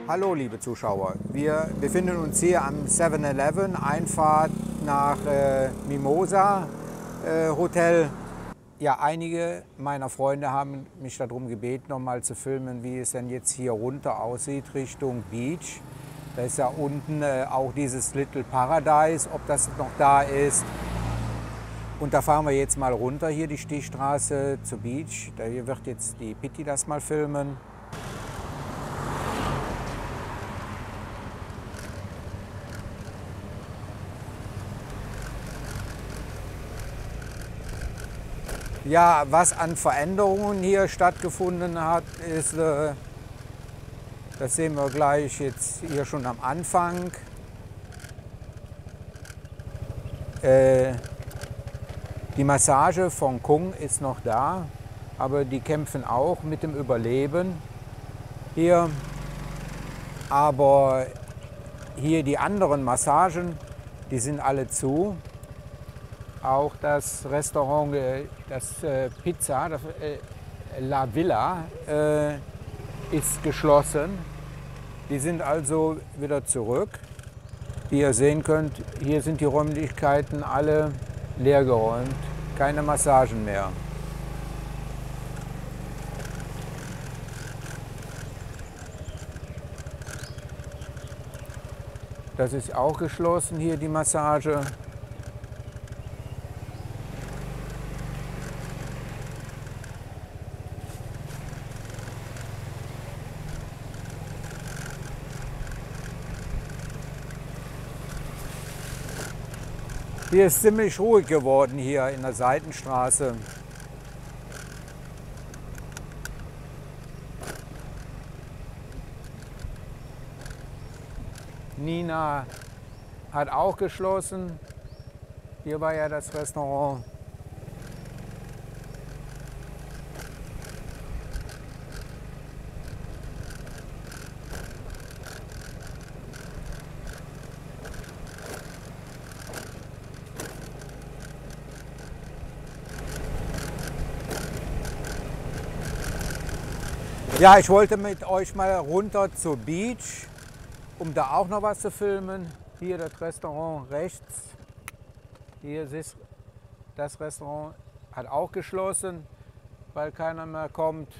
Hallo liebe Zuschauer, wir befinden uns hier am 7-Eleven, Einfahrt nach Mimosa Hotel. Ja, einige meiner Freunde haben mich darum gebeten, nochmal zu filmen, wie es denn jetzt hier runter aussieht Richtung Beach. Da ist ja unten auch dieses Little Paradise, ob das noch da ist. Und da fahren wir jetzt mal runter, hier die Stichstraße zur Beach. Da hier wird jetzt die Pitti das mal filmen. Ja, was an Veränderungen hier stattgefunden hat, ist, das sehen wir gleich jetzt hier schon am Anfang. Die Massage von Kung ist noch da, aber die kämpfen auch mit dem Überleben hier. Aber hier die anderen Massagen, die sind alle zu. Auch das Restaurant, das Pizza, das, La Villa, ist geschlossen. Die sind also wieder zurück. Wie ihr sehen könnt, hier sind die Räumlichkeiten alle leergeräumt. Keine Massagen mehr. Das ist auch geschlossen hier, die Massage. Hier ist ziemlich ruhig geworden hier in der Seitenstraße. Nina hat auch geschlossen. Hier war ja das Restaurant. Ja, ich wollte mit euch mal runter zur Beach, um da auch noch was zu filmen. Hier das Restaurant rechts. Hier ist das Restaurant, hat auch geschlossen, weil keiner mehr kommt.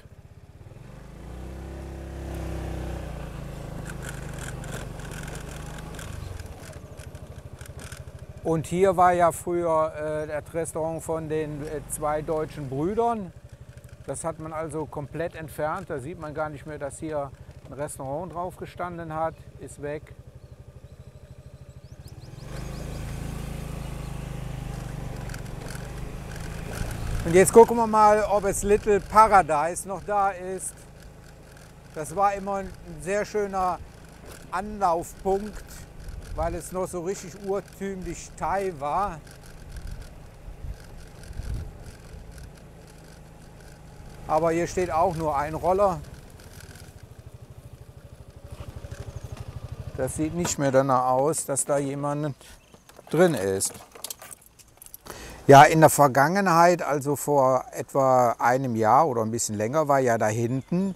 Und hier war ja früher das Restaurant von den zwei deutschen Brüdern. Das hat man also komplett entfernt. Da sieht man gar nicht mehr, dass hier ein Restaurant drauf gestanden hat. Ist weg. Und jetzt gucken wir mal, ob es Little Paradise noch da ist. Das war immer ein sehr schöner Anlaufpunkt, weil es noch so richtig urtümlich Thai war. Aber hier steht auch nur ein Roller. Das sieht nicht mehr danach aus, dass da jemand drin ist. Ja, in der Vergangenheit, also vor etwa einem Jahr oder ein bisschen länger, war ja da hinten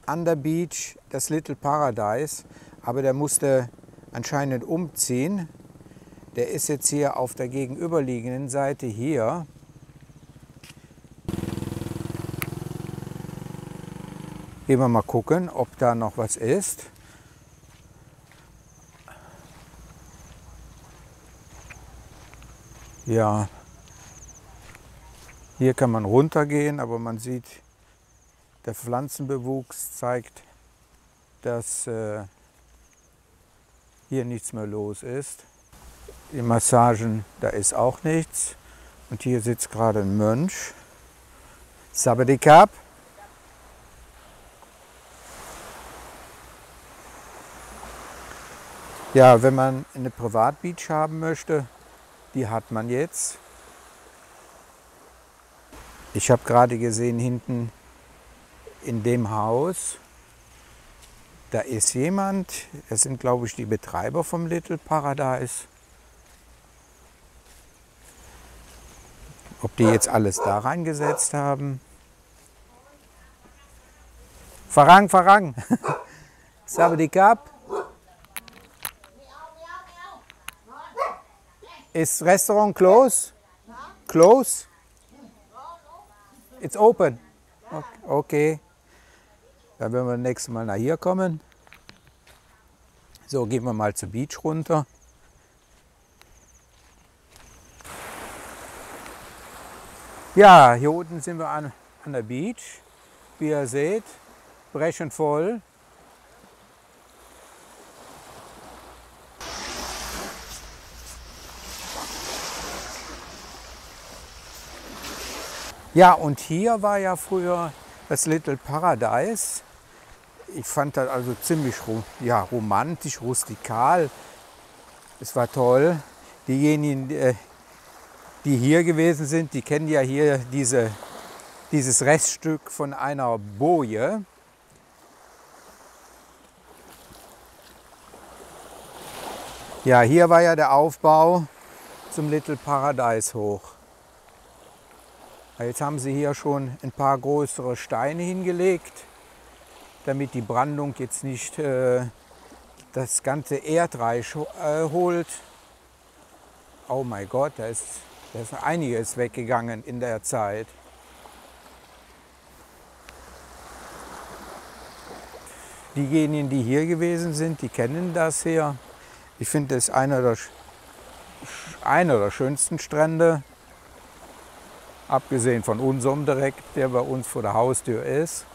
an der Beach das Little Paradise. Aber der musste anscheinend umziehen. Der ist jetzt hier auf der gegenüberliegenden Seite hier. Gehen wir mal gucken, ob da noch was ist. Ja, hier kann man runtergehen, aber man sieht, der Pflanzenbewuchs zeigt, dass hier nichts mehr los ist. Die Massagen, da ist auch nichts. Und hier sitzt gerade ein Mönch. Sabadikap. Ja, wenn man eine Privatbeach haben möchte, die hat man jetzt. Ich habe gerade gesehen, hinten in dem Haus, da ist jemand, das sind glaube ich die Betreiber vom Little Paradise. Ob die jetzt alles da reingesetzt haben. Farang, Farang. Sawadee-Kap. Is restaurant close? Close? It's open. Okay. Dann werden wir nächstes Mal nach hier kommen. So, gehen wir mal zur Beach runter. Ja, hier unten sind wir an der Beach. Wie ihr seht, brechend voll. Ja, und hier war ja früher das Little Paradise. Ich fand das also ziemlich romantisch, rustikal. Es war toll. Diejenigen, die hier gewesen sind, die kennen ja hier dieses Reststück von einer Boje. Ja, hier war ja der Aufbau zum Little Paradise hoch. Jetzt haben sie hier schon ein paar größere Steine hingelegt, damit die Brandung jetzt nicht das ganze Erdreich holt. Oh mein Gott, da ist einiges weggegangen in der Zeit. Diejenigen, die hier gewesen sind, die kennen das hier. Ich finde, das ist einer der schönsten Strände. Abgesehen von unserem direkt, der bei uns vor der Haustür ist.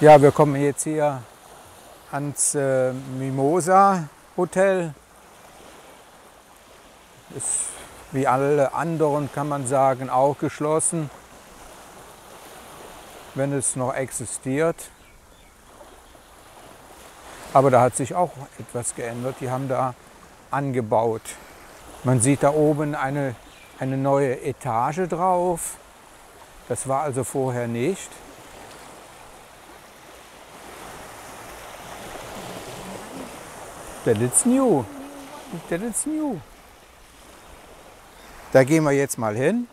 Ja, wir kommen jetzt hier ans Mimosa Hotel. Ist wie alle anderen, kann man sagen, auch geschlossen, wenn es noch existiert. Aber da hat sich auch etwas geändert. Die haben da angebaut. Man sieht da oben eine neue Etage drauf. Das war also vorher nicht. That is new. That is new. Da gehen wir jetzt mal hin.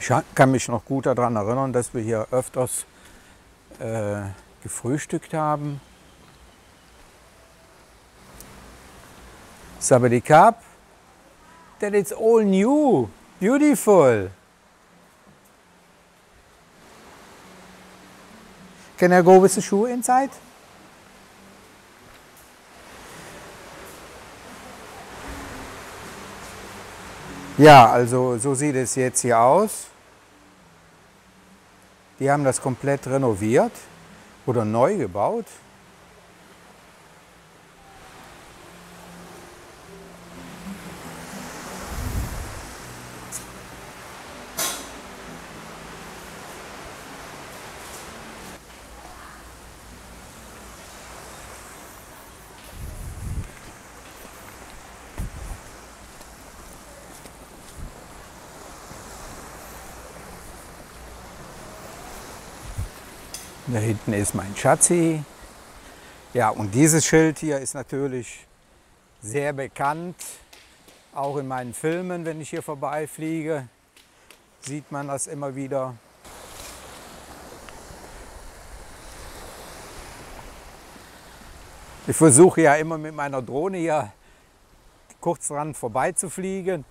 Ich kann mich noch gut daran erinnern, dass wir hier öfters gefrühstückt haben. Sawadee-Kap. That is all new. Beautiful. Can I go with the shoe inside? Ja, also so sieht es jetzt hier aus. Die haben das komplett renoviert oder neu gebaut. Da hinten ist mein Schatzi. Ja, und dieses Schild hier ist natürlich sehr bekannt. Auch in meinen Filmen, wenn ich hier vorbeifliege, sieht man das immer wieder. Ich versuche ja immer mit meiner Drohne hier kurz dran vorbei zu fliegen.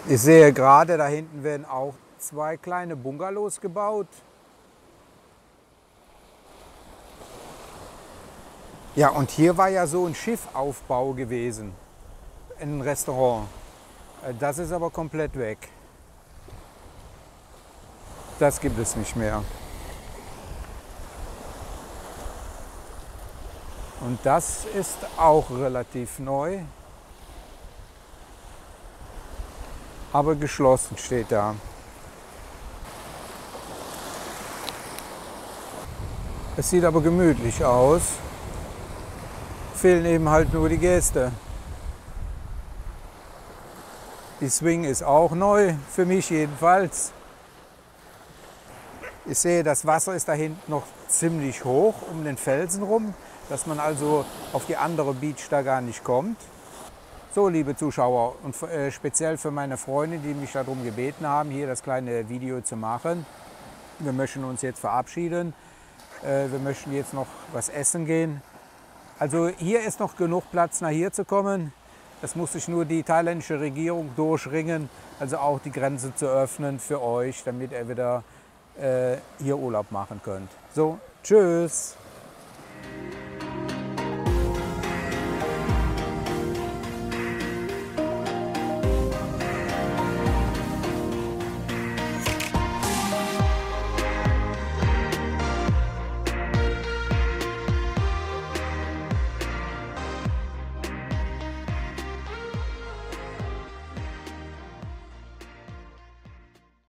Ich sehe gerade, da hinten werden auch 2 kleine Bungalows gebaut. Ja, und hier war ja so ein Schiffaufbau gewesen, ein Restaurant. Das ist aber komplett weg. Das gibt es nicht mehr. Und das ist auch relativ neu. Aber geschlossen steht da. Es sieht aber gemütlich aus. Fehlen eben halt nur die Gäste. Die Swing ist auch neu, für mich jedenfalls. Ich sehe, das Wasser ist da hinten noch ziemlich hoch um den Felsen rum, dass man also auf die andere Beach da gar nicht kommt. So, liebe Zuschauer, und speziell für meine Freunde, die mich darum gebeten haben, hier das kleine Video zu machen. Wir möchten uns jetzt verabschieden. Wir möchten jetzt noch was essen gehen. Also hier ist noch genug Platz, nach hier zu kommen. Das muss sich nur die thailändische Regierung durchringen, also auch die Grenze zu öffnen für euch, damit ihr wieder hier Urlaub machen könnt. So, tschüss!